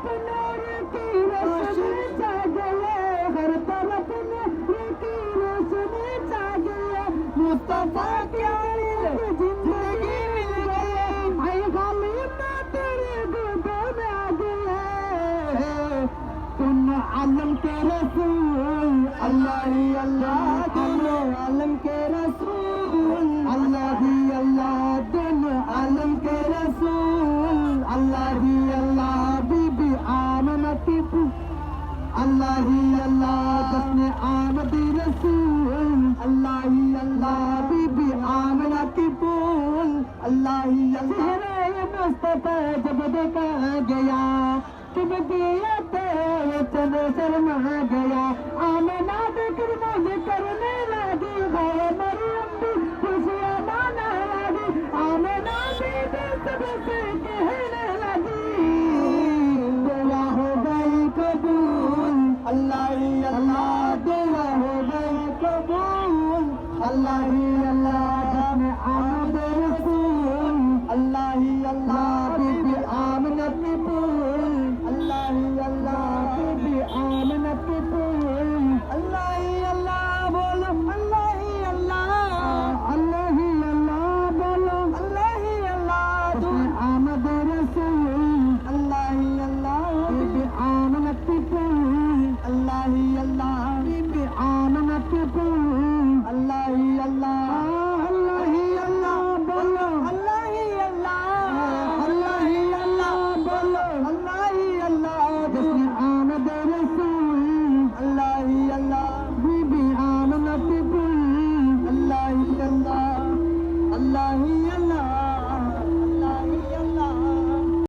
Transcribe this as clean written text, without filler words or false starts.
नूर की रोशनी छा गई, हर तरफ नूर की रोशनी छा गई, मुस्तफा की जिंदगी मिल गई, भाई खलीफा तेरे गोदों में आ गए, तुम आलम के रसूल अल्लाह ही अल्लाह, दोनों आलम के रसूल अल्लाह ही अल्लाह, दोनों आलम के रसूल अल्लाह ही अल्लाह, बीबी आमना की अल्लाह ही अल्लाह, दसने आमदी रसूल अल्लाह ही अल्लाह, बीबी आमना की फूल अल्लाह ही अल्लाह। चेहरे मुस्तफा जब देखा गया, तुम दिया तो चले शर्मा गया, आमना देकर मुझे करने लगी, गए मरियम भी खुशियाँ माना लगी, आमना भी सबसे